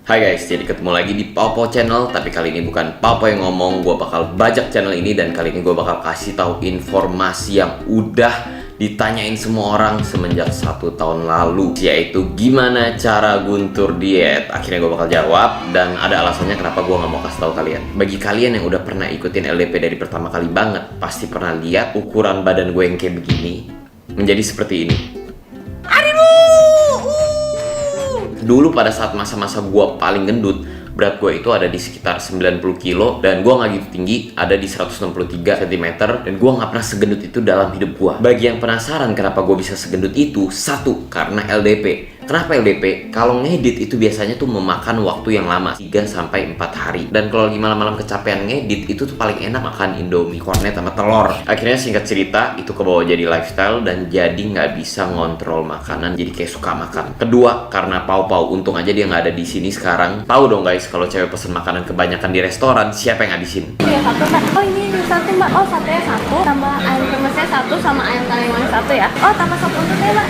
Hai guys, jadi ketemu lagi di Pawpaw Channel. Tapi kali ini bukan Pawpaw yang ngomong, gue bakal bajak channel ini. Dan kali ini gue bakal kasih tahu informasi yang udah ditanyain semua orang semenjak 1 tahun lalu, yaitu gimana cara guntur diet. Akhirnya gue bakal jawab, dan ada alasannya kenapa gue gak mau kasih tahu kalian. Bagi kalian yang udah pernah ikutin LDP dari pertama kali banget, pasti pernah lihat ukuran badan gue yang kayak begini menjadi seperti ini. Dulu pada saat masa-masa gue paling gendut, berat gue itu ada di sekitar 90 kilo dan gue nggak gitu tinggi, ada di 163 cm, dan gue nggak pernah segendut itu dalam hidup gue. Bagi yang penasaran kenapa gue bisa segendut itu, satu, karena LDP. Kenapa LDP? Kalau ngedit itu biasanya tuh memakan waktu yang lama, 3-4 hari. Dan kalau lagi malam-malam kecapean ngedit, itu tuh paling enak makan Indomie, kornet, sama telur. Akhirnya singkat cerita, itu kebawa jadi lifestyle dan jadi nggak bisa ngontrol makanan, jadi kayak suka makan. Kedua, karena Pawpaw, untung aja dia nggak ada di sini sekarang. Tahu dong guys, kalau cewek pesen makanan kebanyakan di restoran, siapa yang ngabisin? Iya, satu mbak. Oh ini satu mbak. Oh satenya satu, tambah ayam kremesnya satu, sama ayam kaleng manis satu ya. Oh tambah sop buntutnya mbak.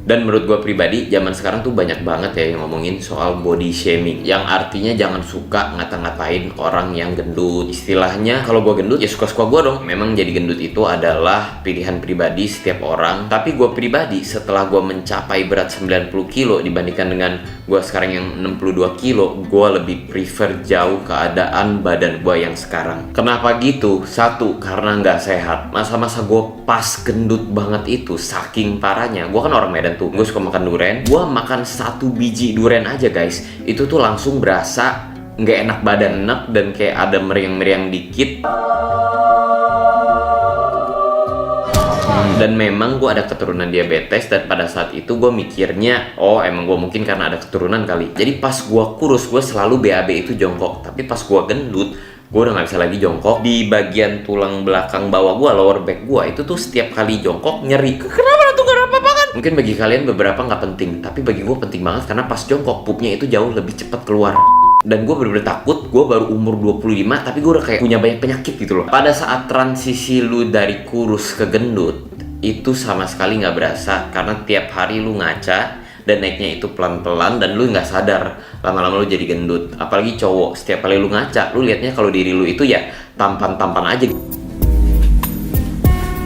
Dan menurut gue pribadi, zaman sekarang tuh banyak banget ya yang ngomongin soal body shaming, yang artinya jangan suka ngata-ngatain orang yang gendut. Istilahnya, kalau gue gendut ya suka-suka gue dong. Memang jadi gendut itu adalah pilihan pribadi setiap orang. Tapi gue pribadi, setelah gue mencapai berat 90 kilo dibandingkan dengan gue sekarang yang 62 kilo, gue lebih prefer jauh keadaan badan gue yang sekarang. Kenapa gitu? Satu, karena nggak sehat. Masa-masa gue pas gendut banget itu, saking parahnya. Gue kan orang Medan tuh, gue suka makan durian. Gue makan 1 biji durian aja guys, itu tuh langsung berasa nggak enak badan, enak, dan kayak ada meriang-meriang dikit. Dan memang gue ada keturunan diabetes, dan pada saat itu gue mikirnya, oh emang gue mungkin karena ada keturunan kali. Jadi pas gue kurus, gue selalu BAB itu jongkok. Tapi pas gue gendut, gue udah gak bisa lagi jongkok. Di bagian tulang belakang bawah gue, lower back gue, itu tuh setiap kali jongkok nyeri. Kenapa tuh gak apa-apa kan? Mungkin bagi kalian beberapa gak penting, tapi bagi gue penting banget karena pas jongkok, pupnya itu jauh lebih cepat keluar. Dan gue bener-bener takut, gue baru umur 25, tapi gue udah kayak punya banyak penyakit gitu loh. Pada saat transisi lu dari kurus ke gendut, itu sama sekali gak berasa, karena tiap hari lu ngaca, dan naiknya itu pelan-pelan, dan lu nggak sadar lama-lama lu jadi gendut. Apalagi cowok, setiap kali lu ngaca, lu liatnya kalau diri lu itu ya tampan-tampan aja.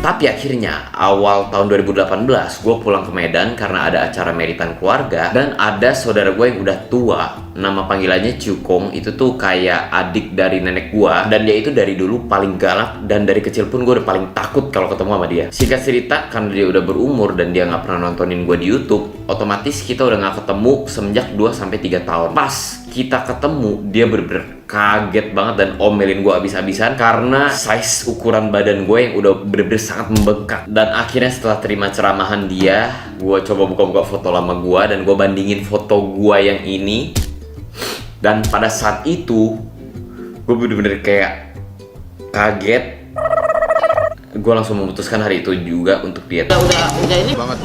Tapi akhirnya awal tahun 2018 gue pulang ke Medan karena ada acara meritan keluarga, dan ada saudara gue yang udah tua, nama panggilannya Cukong. Itu tuh kayak adik dari nenek gue, dan dia itu dari dulu paling galak, dan dari kecil pun gue udah paling takut kalau ketemu sama dia. Singkat cerita, karena dia udah berumur dan dia nggak pernah nontonin gue di YouTube, otomatis kita udah nggak ketemu semenjak 2-3 tahun. Pas kita ketemu, dia bener-bener kaget banget dan omelin gue abis-abisan karena size ukuran badan gue yang udah bener-bener sangat membengkak. Dan akhirnya setelah terima ceramahan dia, gue coba buka-buka foto lama gue dan gue bandingin foto gue yang ini. Dan pada saat itu, gue bener-bener kayak kaget. Gue langsung memutuskan hari itu juga untuk diet. Udah ini banget.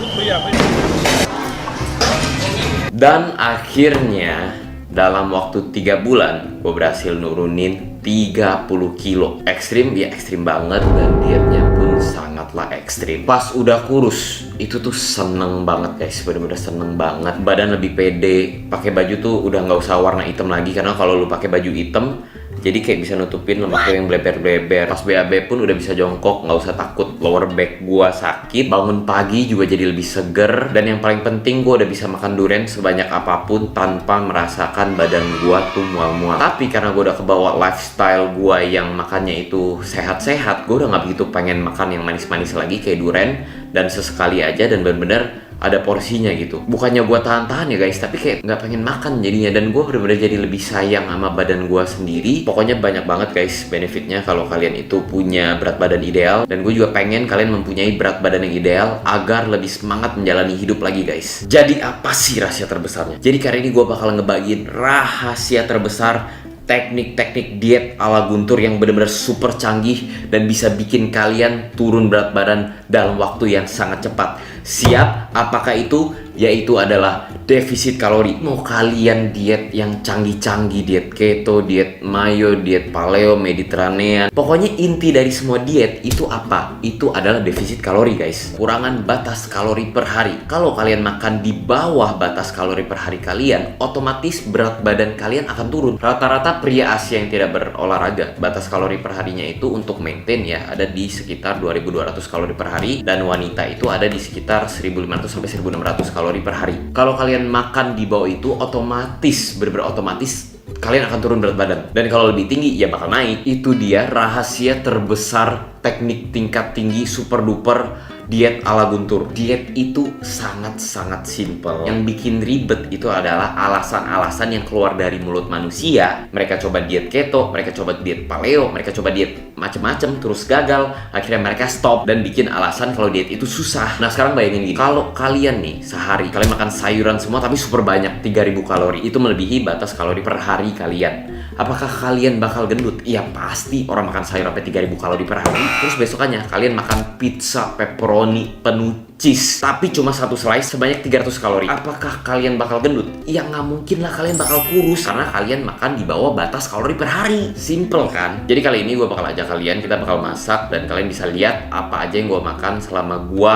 Dan akhirnya dalam waktu 3 bulan, gue berhasil nurunin 30 kilo. Ekstrim, ya ekstrim banget, dan dietnya pun sangatlah ekstrim. Pas udah kurus, itu tuh seneng banget guys, bener-bener seneng banget. Badan lebih pede, pakai baju tuh udah nggak usah warna hitam lagi, karena kalau lu pakai baju hitam, jadi kayak bisa nutupin lemak lu yang bleber-bleber. Pas BAB pun udah bisa jongkok, nggak usah takut lower back gua sakit. Bangun pagi juga jadi lebih seger. Dan yang paling penting, gua udah bisa makan durian sebanyak apapun tanpa merasakan badan gua tuh mual-mual. Tapi karena gua udah kebawa lifestyle gua yang makannya itu sehat-sehat, gua udah nggak begitu pengen makan yang manis-manis lagi kayak durian. Dan sesekali aja, dan bener-bener ada porsinya gitu. Bukannya gue tahan-tahan ya guys, tapi kayak nggak pengen makan jadinya. Dan gue bener-bener jadi lebih sayang sama badan gue sendiri. Pokoknya banyak banget guys benefitnya kalau kalian itu punya berat badan ideal. Dan gue juga pengen kalian mempunyai berat badan yang ideal agar lebih semangat menjalani hidup lagi guys. Jadi apa sih rahasia terbesarnya? Jadi kali ini gue bakal ngebagiin rahasia terbesar, teknik-teknik diet ala Guntur yang benar-benar super canggih dan bisa bikin kalian turun berat badan dalam waktu yang sangat cepat. Siap? Apakah itu? Yaitu adalah defisit kalori. Mau kalian diet yang canggih-canggih, diet keto, diet mayo, diet paleo, mediterranean, pokoknya inti dari semua diet itu apa? Itu adalah defisit kalori, guys. Kurangan batas kalori per hari. Kalau kalian makan di bawah batas kalori per hari kalian, otomatis berat badan kalian akan turun. Rata-rata pria Asia yang tidak berolahraga, batas kalori per harinya itu untuk maintain ya ada di sekitar 2200 kalori per hari, dan wanita itu ada di sekitar 1500 sampai 1600 kalori per hari. Kalau kalian makan di bawah itu, otomatis bener-bener otomatis kalian akan turun berat badan. Dan kalau lebih tinggi ya bakal naik. Itu dia rahasia terbesar teknik tingkat tinggi super duper diet ala Guntur. Diet itu sangat-sangat simple. Yang bikin ribet itu adalah alasan-alasan yang keluar dari mulut manusia. Mereka coba diet keto, mereka coba diet paleo, mereka coba diet macem-macem, terus gagal. Akhirnya mereka stop dan bikin alasan kalau diet itu susah. Nah sekarang bayangin gini, kalau kalian nih sehari kalian makan sayuran semua tapi super banyak, 3000 kalori, itu melebihi batas kalori per hari kalian. Apakah kalian bakal gendut? Iya pasti, orang makan sayur sampai 3000 kalori per hari. Terus besokannya kalian makan pizza pepperoni penuh cheese tapi cuma satu slice sebanyak 300 kalori. Apakah kalian bakal gendut? Ya nggak mungkin lah, kalian bakal kurus karena kalian makan di bawah batas kalori per hari. Simple kan? Jadi kali ini gue bakal ajak kalian, kita bakal masak dan kalian bisa lihat apa aja yang gue makan selama gue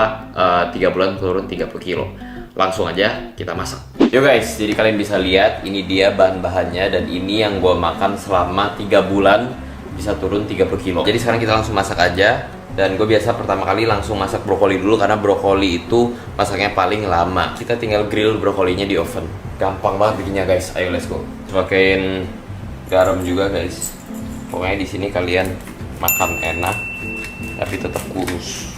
3 bulan turun 30 kilo. Langsung aja kita masak. Yo guys, jadi kalian bisa lihat ini dia bahan-bahannya dan ini yang gue makan selama 3 bulan bisa turun 30 kilo. Jadi sekarang kita langsung masak aja. Dan gue biasa pertama kali langsung masak brokoli dulu karena brokoli itu masaknya paling lama. Kita tinggal grill brokolinya di oven. Gampang banget bikinnya guys. Ayo let's go. Pakein garam juga guys. Pokoknya di sini kalian makan enak tapi tetap kurus.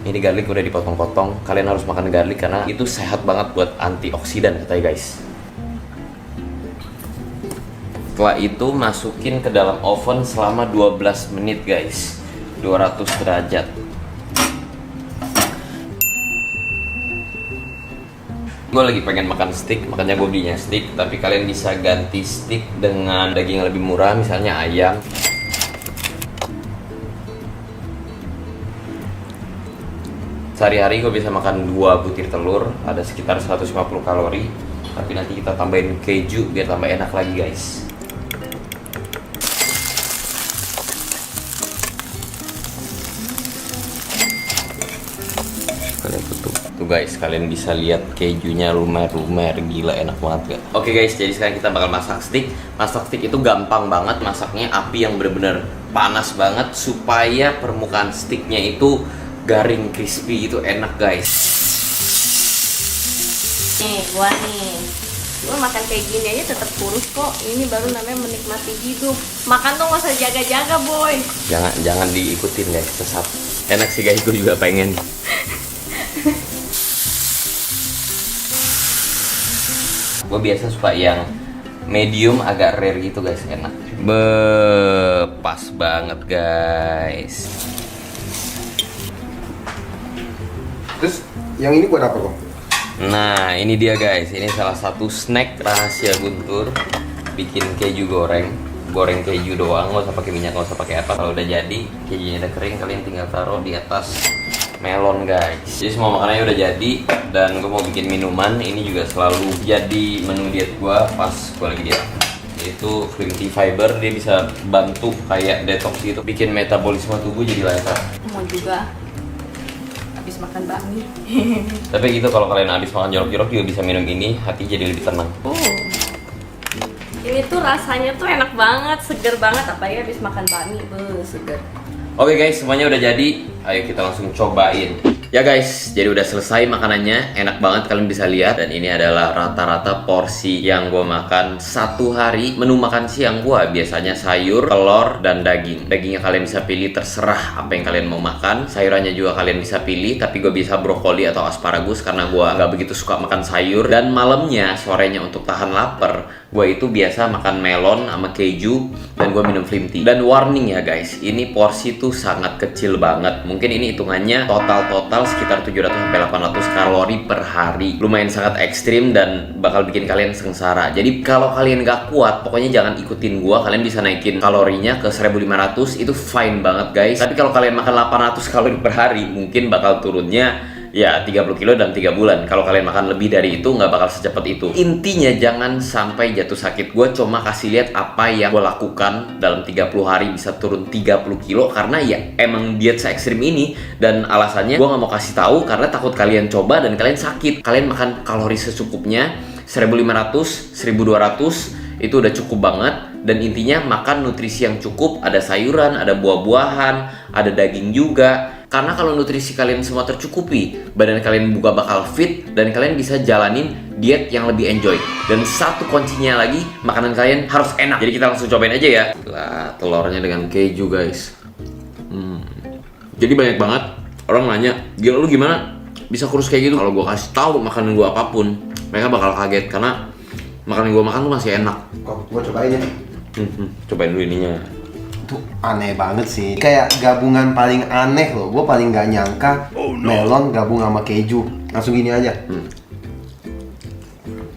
Ini garlic udah dipotong-potong. Kalian harus makan garlic karena itu sehat banget buat antioksidan katanya guys. Setelah itu masukin ke dalam oven selama 12 menit guys, 200 derajat. Gue lagi pengen makan steak, makanya gue belinya steak. Tapi kalian bisa ganti steak dengan daging yang lebih murah, misalnya ayam. Sehari-hari gue bisa makan 2 butir telur, ada sekitar 150 kalori. Tapi nanti kita tambahin keju biar tambah enak lagi guys. Kalian tutup. Tuh guys, kalian bisa lihat kejunya lumer-lumer, gila enak banget gak? Oke guys, jadi sekarang kita bakal masak steak. Masak steak itu gampang banget, masaknya api yang bener-bener panas banget supaya permukaan steaknya itu garing, crispy, itu enak guys. Nih, gua makan kayak gini aja tetap kurus kok. Ini baru namanya menikmati hidup. Makan tuh nggak usah jaga-jaga boy. Jangan diikutin guys, sesat. Enak sih guys, gue juga pengen. Gue biasa suka yang medium agak rare gitu guys, enak. Pas banget guys. Terus yang ini buat apa kok? Nah ini dia guys, ini salah satu snack rahasia Guntur. Bikin keju goreng keju doang, nggak usah pakai minyak, nggak usah pakai apa. Kalau udah jadi, kejunya udah kering, kalian tinggal taruh di atas melon guys. Jadi semua makanannya udah jadi, dan gue mau bikin minuman. Ini juga selalu jadi menu diet gue pas gue lagi diet. Yaitu green tea fiber, dia bisa bantu kayak detox gitu, bikin metabolisme tubuh jadi lancar. Mau juga habis makan bakmi. Tapi gitu, kalau kalian habis makan jorok-jorok juga bisa minum ini, hati jadi lebih tenang. Ini tuh rasanya tuh enak banget, seger banget, apalagi habis makan bakmi, seger. Oke guys, semuanya udah jadi. Ayo kita langsung cobain. Ya guys, jadi udah selesai makanannya. Enak banget, kalian bisa lihat. Dan ini adalah rata-rata porsi yang gue makan satu hari. Menu makan siang gue biasanya sayur, telur, dan daging. Dagingnya kalian bisa pilih, terserah apa yang kalian mau makan. Sayurannya juga kalian bisa pilih, tapi gue bisa brokoli atau asparagus karena gue nggak begitu suka makan sayur. Dan malamnya, sorenya untuk tahan lapar, gue itu biasa makan melon sama keju, dan gue minum Slim tea. Dan warning ya guys, ini porsi tuh sangat kecil banget. Mungkin ini hitungannya total total sekitar 700-800 kalori per hari. Lumayan sangat ekstrim dan bakal bikin kalian sengsara. Jadi kalau kalian gak kuat, pokoknya jangan ikutin gua. Kalian bisa naikin kalorinya ke 1500, itu fine banget guys. Tapi kalau kalian makan 800 kalori per hari, mungkin bakal turunnya ya 30 kilo dalam 3 bulan. Kalau kalian makan lebih dari itu nggak bakal secepat itu. Intinya jangan sampai jatuh sakit. Gue cuma kasih lihat apa yang gue lakukan dalam 30 hari bisa turun 30 kilo karena ya emang diet se ekstrim ini. Dan alasannya gue nggak mau kasih tahu karena takut kalian coba dan kalian sakit. Kalian makan kalori secukupnya 1500, 1200 itu udah cukup banget. Dan intinya makan nutrisi yang cukup, ada sayuran, ada buah-buahan, ada daging juga. Karena kalau nutrisi kalian semua tercukupi, badan kalian juga bakal fit dan kalian bisa jalanin diet yang lebih enjoy. Dan satu kuncinya lagi, makanan kalian harus enak. Jadi kita langsung cobain aja ya. Lah, telurnya dengan keju guys. Jadi banyak banget orang nanya, "Gila lu gimana bisa kurus kayak gitu?" Kalau gue kasih tahu makanan gue apapun, mereka bakal kaget karena makanan gue makan tuh masih enak. Kok gua cobain ya. Cobain dulu ininya. Itu aneh banget sih. Kayak gabungan paling aneh loh. Gue paling gak nyangka melon gabung sama keju. Langsung gini aja.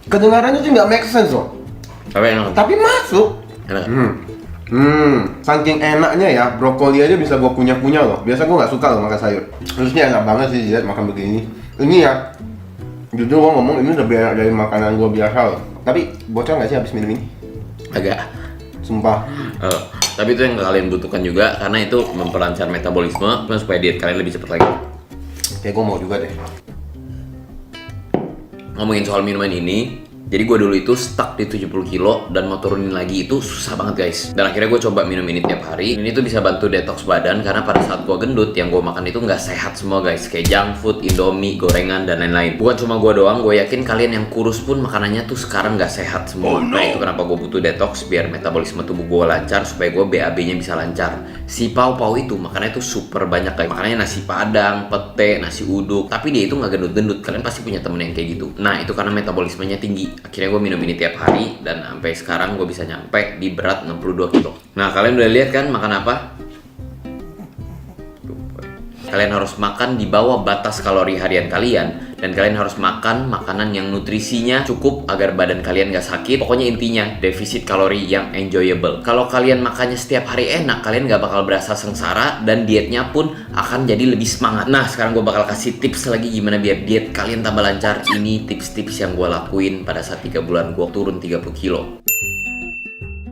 Kedengarannya tuh nggak make sense loh. Tapi enak. Tapi masuk. Enak. Saking enaknya ya, brokoli aja bisa gue kunyah-kunyah loh. Biasa gue nggak suka loh makan sayur. Terusnya enak banget sih lihat makan begini. Ini ya, jujur gue ngomong ini lebih enak dari makanan gue biasa loh. Tapi bocor nggak sih habis minum ini? Agak. Sumpah. Tapi itu yang kalian butuhkan juga karena itu memperlancar metabolisme supaya diet kalian lebih cepat lagi. Kayak gue mau juga deh. Ngomongin soal minuman ini, jadi gue dulu itu stuck di 70 kilo dan mau turunin lagi itu susah banget guys. Dan akhirnya gue coba minum ini tiap hari. Ini tuh bisa bantu detox badan karena pada saat gue gendut yang gue makan itu nggak sehat semua guys. Kayak junk food, indomie, gorengan dan lain-lain. Bukan cuma gue doang, gue yakin kalian yang kurus pun makanannya tuh sekarang nggak sehat semua. Nah itu kenapa gue butuh detox biar metabolisme tubuh gue lancar supaya gue BAB-nya bisa lancar. Si pau-pau itu makannya tuh super banyak guys. Makannya nasi padang, pete, nasi uduk. Tapi dia itu nggak gendut-gendut. Kalian pasti punya temen yang kayak gitu. Nah itu karena metabolismenya tinggi. Akhirnya gue minum ini tiap hari dan sampai sekarang gue bisa nyampe di berat 62 kilo. Nah kalian udah lihat kan makan apa? Kalian harus makan di bawah batas kalori harian kalian dan kalian harus makan makanan yang nutrisinya cukup agar badan kalian gak sakit. Pokoknya intinya defisit kalori yang enjoyable. Kalau kalian makannya setiap hari enak, kalian gak bakal berasa sengsara dan dietnya pun akan jadi lebih semangat. Nah sekarang gue bakal kasih tips lagi gimana biar diet kalian tambah lancar. Ini tips-tips yang gue lakuin pada saat 3 bulan gue turun 30 kilo.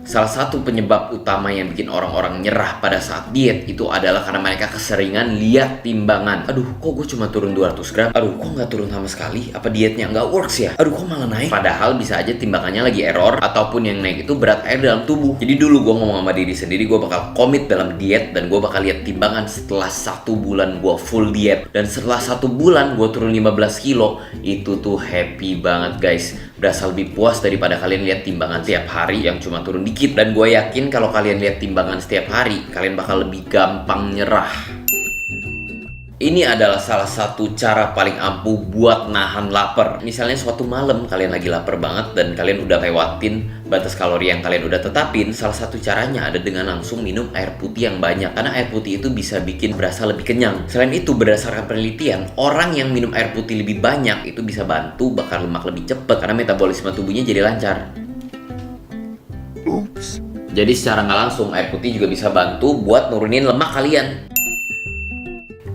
Salah satu penyebab utama yang bikin orang-orang nyerah pada saat diet itu adalah karena mereka keseringan lihat timbangan. Aduh, kok gue cuma turun 200 gram? Aduh, kok nggak turun sama sekali? Apa dietnya nggak works ya? Aduh, kok malah naik? Padahal bisa aja timbangannya lagi error ataupun yang naik itu berat air dalam tubuh. Jadi dulu gue ngomong sama diri sendiri, gue bakal komit dalam diet dan gue bakal lihat timbangan setelah 1 bulan gue full diet. Dan setelah 1 bulan gue turun 15 kilo, itu tuh happy banget guys. Berasa lebih puas daripada kalian lihat timbangan tiap hari yang cuma turun dikit. Dan gue yakin kalau kalian lihat timbangan setiap hari, kalian bakal lebih gampang nyerah. Ini adalah salah satu cara paling ampuh buat nahan lapar. Misalnya suatu malam kalian lagi lapar banget dan kalian udah lewatin batas kalori yang kalian udah tetapin. Salah satu caranya ada dengan langsung minum air putih yang banyak. Karena air putih itu bisa bikin berasa lebih kenyang. Selain itu berdasarkan penelitian, orang yang minum air putih lebih banyak itu bisa bantu bakar lemak lebih cepat karena metabolisme tubuhnya jadi lancar. Oops. Jadi secara nggak langsung air putih juga bisa bantu buat nurunin lemak kalian.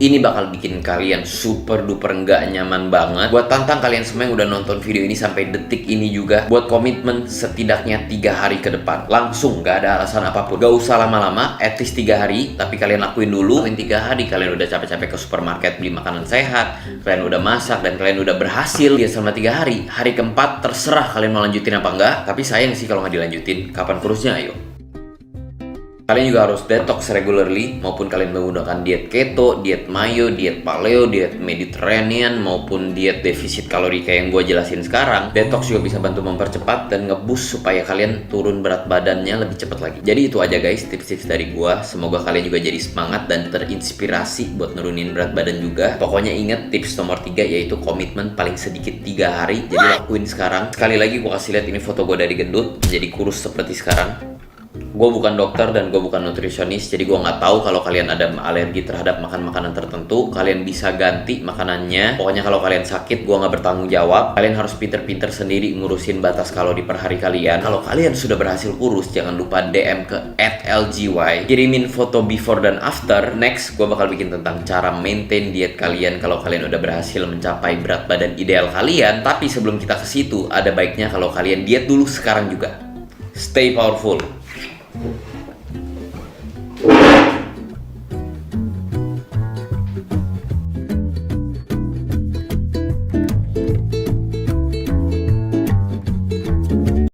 Ini bakal bikin kalian super duper nggak nyaman banget. Buat tantang kalian semua yang udah nonton video ini sampai detik ini juga, buat komitmen setidaknya 3 hari ke depan. Langsung, nggak ada alasan apapun. Gak usah lama-lama, at least 3 hari. Tapi kalian lakuin dulu. Lakuin 3 hari, kalian udah capek-capek ke supermarket beli makanan sehat, kalian udah masak, dan kalian udah berhasil ya selama 3 hari. Hari keempat terserah kalian mau lanjutin apa enggak. Tapi sayang sih kalau nggak dilanjutin. Kapan kurusnya? Ayo. Kalian juga harus detox regularly, maupun kalian menggunakan diet keto, diet mayo, diet paleo, diet Mediterranean, maupun diet defisit kalori kayak yang gue jelasin sekarang. Detox juga bisa bantu mempercepat dan nge-boost supaya kalian turun berat badannya lebih cepat lagi. Jadi itu aja guys tips-tips dari gue. Semoga kalian juga jadi semangat dan terinspirasi buat nurunin berat badan juga. Pokoknya ingat tips nomor 3 yaitu komitmen paling sedikit 3 hari. Jadi lakuin sekarang. Sekali lagi gue kasih lihat ini foto gue dari gendut menjadi kurus seperti sekarang. Gue bukan dokter dan gue bukan nutrisionis, jadi gue nggak tahu kalau kalian ada alergi terhadap makan makanan tertentu. Kalian bisa ganti makanannya. Pokoknya kalau kalian sakit, gue nggak bertanggung jawab. Kalian harus pinter-pinter sendiri ngurusin batas kalori per hari kalian. Kalau kalian sudah berhasil kurus, jangan lupa DM ke @lgy, kirimin foto before dan after. Next, gue bakal bikin tentang cara maintain diet kalian kalau kalian udah berhasil mencapai berat badan ideal kalian. Tapi sebelum kita ke situ, ada baiknya kalau kalian diet dulu sekarang juga. Stay powerful.